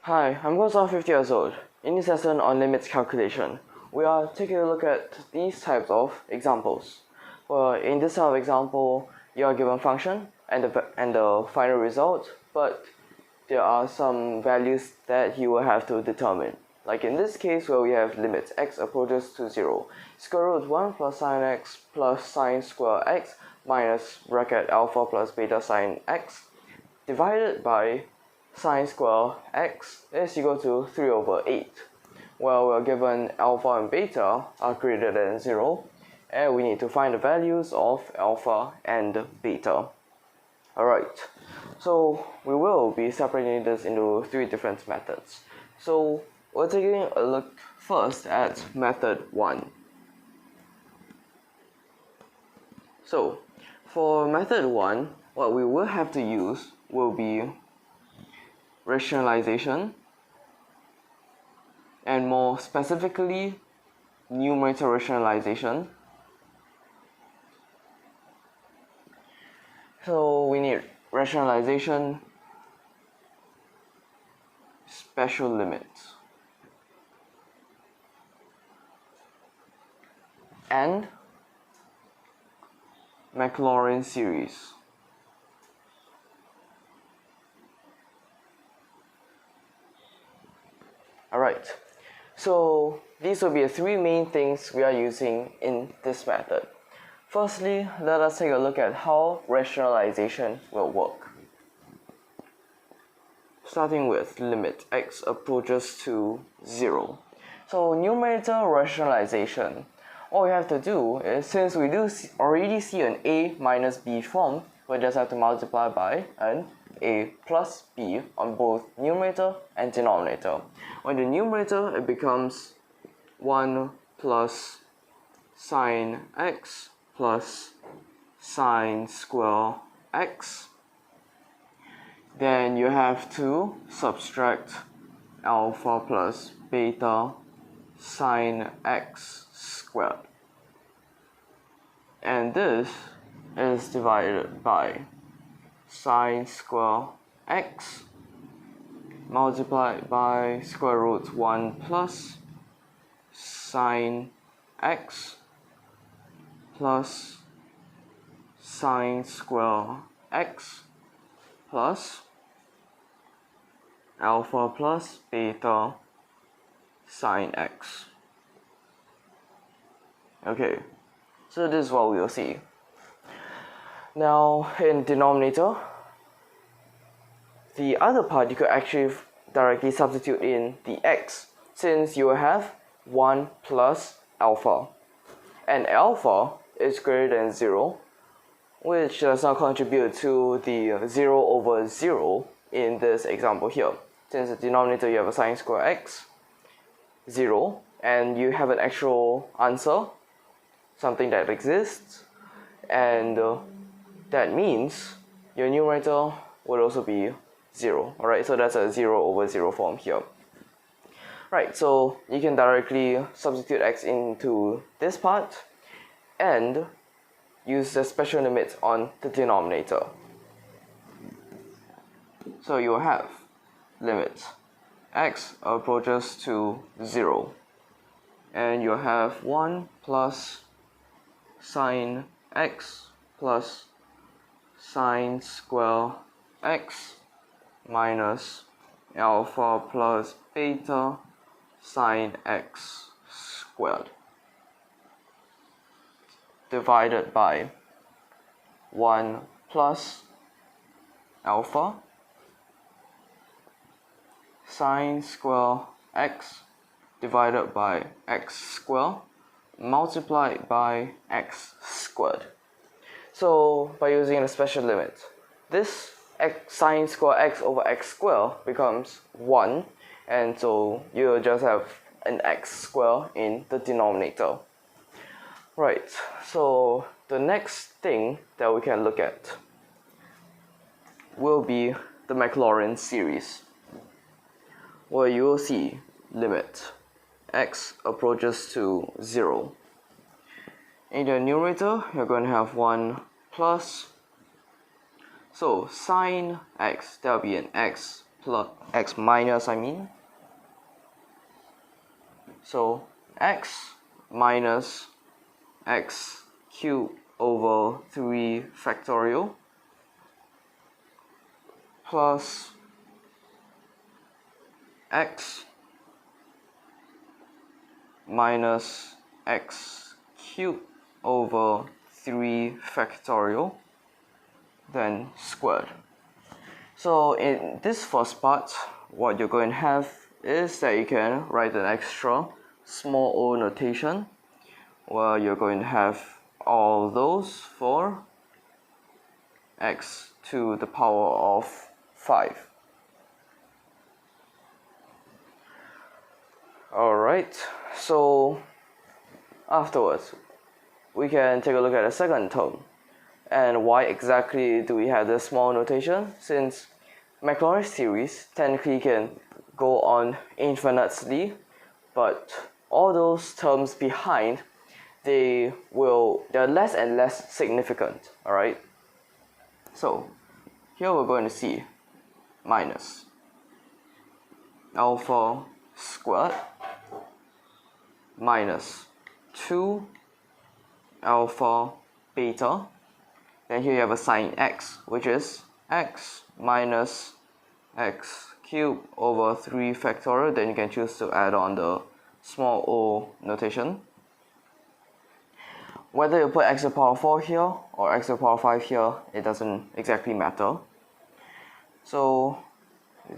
Hi, I'm Guang, 50 years old. In this lesson on limits calculation, we are taking a look at these types of examples. Well, in this type of example, you are given function and the final result, but there are some values that you will have to determine. Like in this case where we have limit x approaches to 0, square root 1 plus sine x plus sine square x minus bracket alpha plus beta sine x divided by sine square x is equal to 3 over 8. Well, we're given alpha and beta are greater than 0, and we need to find the values of alpha and beta. Alright, so we will be separating this into 3 different methods. So we're taking a look first at method 1. So for method 1, what we will have to use will be rationalization, and more specifically numerator rationalization. So we need rationalization, special limits, and Maclaurin series. Alright, so these will be the 3 main things we are using in this method. Firstly, let us take a look at how rationalization will work. Starting with limit x approaches to 0. So numerator rationalization, all we have to do is, since we do already see an a minus b form, we just have to multiply by an a plus b on both numerator and denominator. On the numerator, it becomes 1 plus sine x plus sine square x. Then you have to subtract alpha plus beta sine x squared. And this is divided by sine square x multiplied by square root 1 plus sine x plus sine square x plus alpha plus beta sine x. Okay, so this is what we will see. Now in denominator, the other part you could actually directly substitute in the x, since you have 1 plus alpha, and alpha is greater than 0, which does not contribute to the 0 over 0 in this example here. Since the denominator you have a sine square x, 0, and you have an actual answer, something that exists, and that means your numerator would also be 0. Alright, so that's a 0 over 0 form here. Right, so you can directly substitute x into this part and use the special limit on the denominator. So you will have limit x approaches to 0, and you have 1 plus sine x plus sine square x minus alpha plus beta sine x squared divided by 1 plus alpha sine square x divided by x squared multiplied by x squared. So by using a special limit, this sine square x over x squared becomes 1, and so you just have an x squared in the denominator. Right, so the next thing that we can look at will be the Maclaurin series, where you will see limit x approaches to 0. In the numerator, you're going to have 1 plus, so sine x, that will be an x plus x minus, so x minus x cubed over 3 factorial plus x minus x cubed over 3 factorial then squared. So in this first part, what you're going to have is that you can write an extra small o notation where you're going to have all those for x to the power of 5. Alright, so afterwards we can take a look at the second term. And why exactly do we have this small notation? Since Maclaurin's series technically can go on infinitely, but all those terms behind, they're less and less significant. Alright? So here we're going to see minus alpha squared minus 2 alpha beta. Then here you have a sign x, which is x minus x cubed over 3 factorial. Then you can choose to add on the small o notation. Whether you put x to the power 4 here or x to the power 5 here, it doesn't exactly matter. So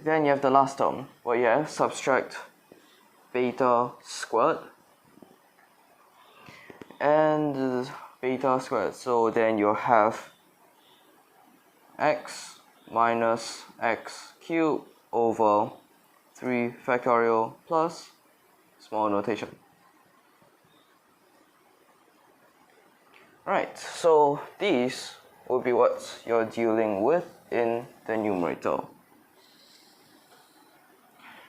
then you have the last term, where you have subtract beta squared and beta squared. So then you have x minus x cubed over 3 factorial plus small notation. Right, so these will be what you're dealing with in the numerator.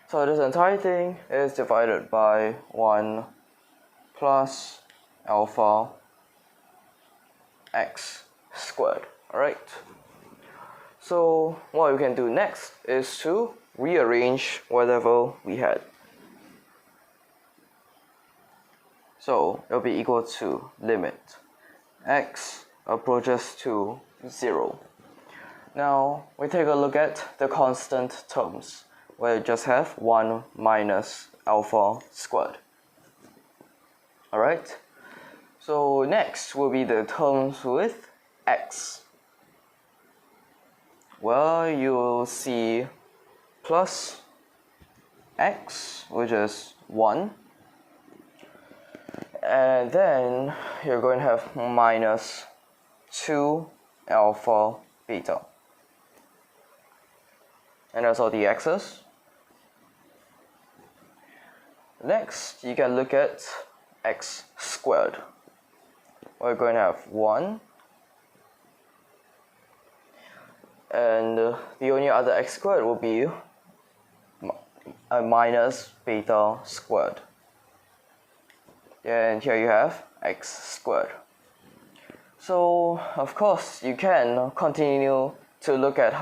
So this entire thing is divided by 1 plus alpha x squared. Alright, so what we can do next is to rearrange whatever we had. So it will be equal to limit x approaches to 0. Now we take a look at the constant terms, where you just have 1 minus alpha squared. Alright, so next will be the terms with x. Well, you will see plus x, which is 1, and then you're going to have minus 2 alpha beta, and that's all the x's. Next, you can look at x squared. We're going to have 1, and the only other x squared will be a minus beta squared. And here you have x squared. So of course you can continue to look at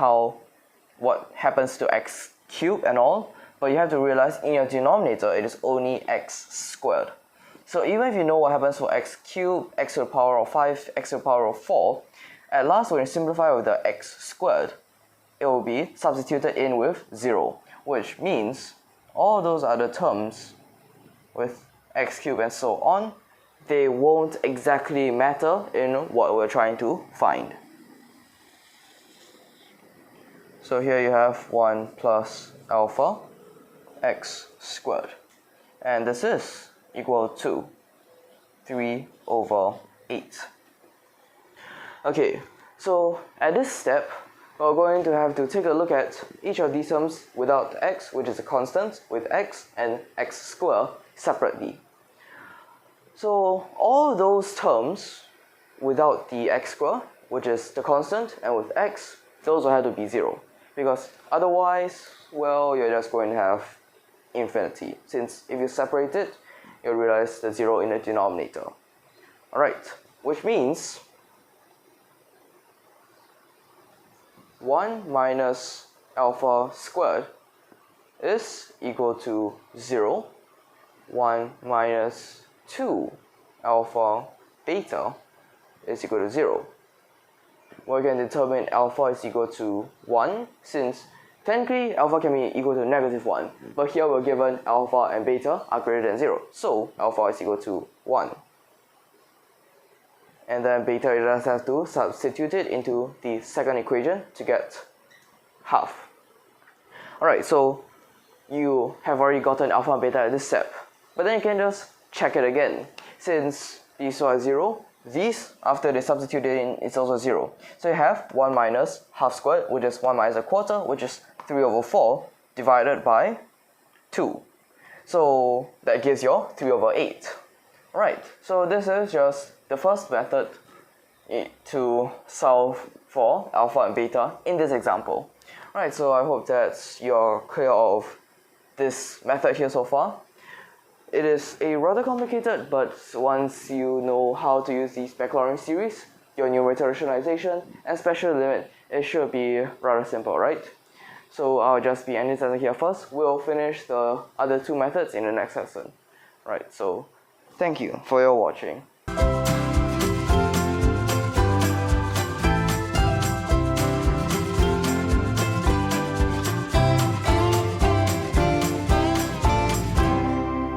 what happens to x cubed and all, but you have to realize in your denominator it is only x squared. So even if you know what happens for x cubed, x to the power of 5, x to the power of 4, at last when you simplify with the x squared, it will be substituted in with 0, which means all those other terms with x cubed and so on, they won't exactly matter in what we're trying to find. So here you have 1 plus alpha x squared, and this is equal to 3 over 8. Okay, so at this step, we're going to have to take a look at each of these terms without x, which is a constant, with x and x squared separately. So all those terms without the x squared, which is the constant, and with x, those will have to be 0. Because otherwise, well, you're just going to have infinity. Since if you separate it, you'll realize the 0 in the denominator. Alright, which means 1 minus alpha squared is equal to 0. 1 minus 2 alpha beta is equal to 0. We can determine alpha is equal to 1, since technically alpha can be equal to negative 1, but here we're given alpha and beta are greater than 0, so alpha is equal to 1. And then beta, you just have to substitute it into the second equation to get half. Alright, so you have already gotten alpha and beta at this step, but then you can just check it again. Since these are 0, these, after they substitute it in, it's also 0. So you have 1 minus half squared, which is 1 minus a quarter, which is 3 over 4, divided by 2. So that gives you 3 over 8. Alright, so this is just the first method to solve for alpha and beta in this example. Alright, so I hope that you're clear of this method here so far. It is a rather complicated, but once you know how to use these Maclaurin series, your numerator rationalization, and special limit, it should be rather simple, right? So I'll just be ending this lesson here first. We'll finish the other two methods in the next lesson. Right, so thank you for your watching.